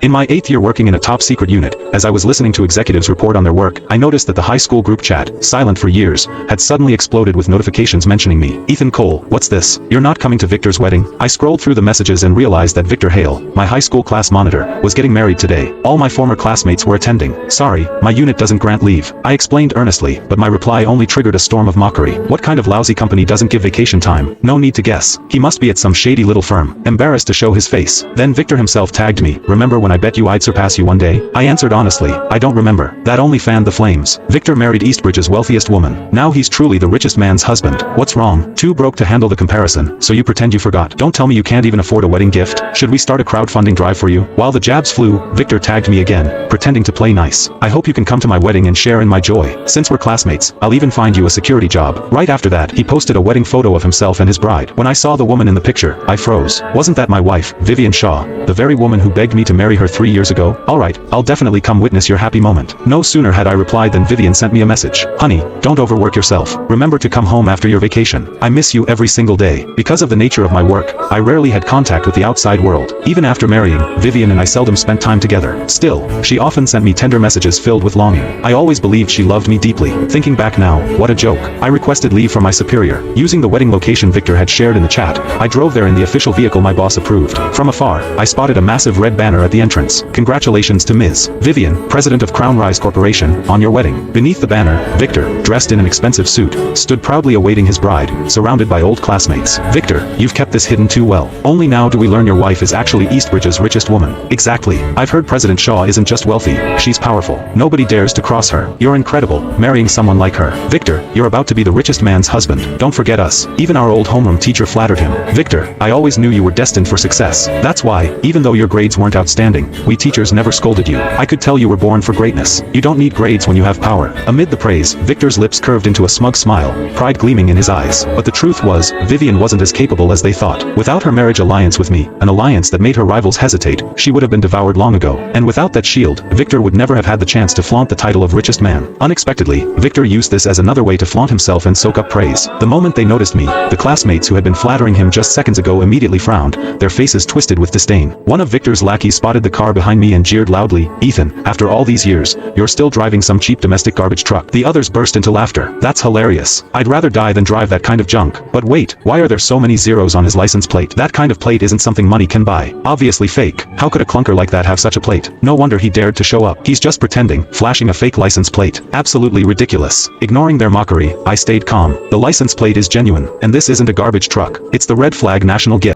In my 8th year working in a top-secret unit, as I was listening to executives report on their work, I noticed that the high school group chat, silent for years, had suddenly exploded with notifications mentioning me. Ethan Cole, what's this? You're not coming to Victor's wedding? I scrolled through the messages and realized that Victor Hale, my high school class monitor, was getting married today. All my former classmates were attending. Sorry, my unit doesn't grant leave. I explained earnestly, but my reply only triggered a storm of mockery. What kind of lousy company doesn't give vacation time? No need to guess. He must be at some shady little firm. Embarrassed to show his face. Then Victor himself tagged me. Remember when I bet you I'd surpass you one day? I answered honestly, I don't remember. That only fanned the flames. Victor married Eastbridge's wealthiest woman. Now he's truly the richest man's husband. What's wrong? Too broke to handle the comparison, so you pretend you forgot. Don't tell me you can't even afford a wedding gift. Should we start a crowdfunding drive for you? While the jabs flew, Victor tagged me again, pretending to play nice. I hope you can come to my wedding and share in my joy. Since we're classmates, I'll even find you a security job. Right after that, he posted a wedding photo of himself and his bride. When I saw the woman in the picture, I froze. Wasn't that my wife, Vivian Shaw, the very woman who begged me to marry her 3 years ago? Alright, I'll definitely come witness your happy moment. No sooner had I replied than Vivian sent me a message. Honey, don't overwork yourself. Remember to come home after your vacation. I miss you every single day. Because of the nature of my work, I rarely had contact with the outside world. Even after marrying, Vivian and I seldom spent time together. Still, she often sent me tender messages filled with longing. I always believed she loved me deeply. Thinking back now, what a joke. I requested leave from my superior. Using the wedding location Victor had shared in the chat, I drove there in the official vehicle my boss approved. From afar, I spotted a massive red banner at the entrance. Congratulations to Ms. Vivian, President of Crown Rise Corporation, on your wedding. Beneath the banner, Victor, dressed in an expensive suit, stood proudly awaiting his bride, surrounded by old classmates. Victor, you've kept this hidden too well. Only now do we learn your wife is actually Eastbridge's richest woman. Exactly. I've heard President Shaw isn't just wealthy, she's powerful. Nobody dares to cross her. You're incredible, marrying someone like her. Victor, you're about to be the richest man's husband. Don't forget us. Even our old homeroom teacher flattered him. Victor, I always knew you were destined for success. That's why, even though your grades weren't outstanding, we teachers never scolded you. I could tell you were born for greatness. You don't need grades when you have power. Amid the praise, Victor's lips curved into a smug smile, pride gleaming in his eyes. But the truth was, Vivian wasn't as capable as they thought. Without her marriage alliance with me, an alliance that made her rivals hesitate, she would have been devoured long ago. And without that shield, Victor would never have had the chance to flaunt the title of richest man. Unexpectedly, Victor used this as another way to flaunt himself and soak up praise. The moment they noticed me, the classmates who had been flattering him just seconds ago immediately frowned, their faces twisted with disdain. One of Victor's lackeys spotted the car behind me and jeered loudly, "Ethan, after all these years, you're still driving some cheap domestic garbage truck." The others burst into laughter. That's hilarious. I'd rather die than drive that kind of junk. But wait, why are there so many zeros on his license plate? That kind of plate isn't something money can buy. Obviously fake. How could a clunker like that have such a plate? No wonder he dared to show up. He's just pretending, flashing a fake license plate. Absolutely ridiculous. Ignoring their mockery, I stayed calm. The license plate is genuine, and this isn't a garbage truck. It's the Red Flag National Gift.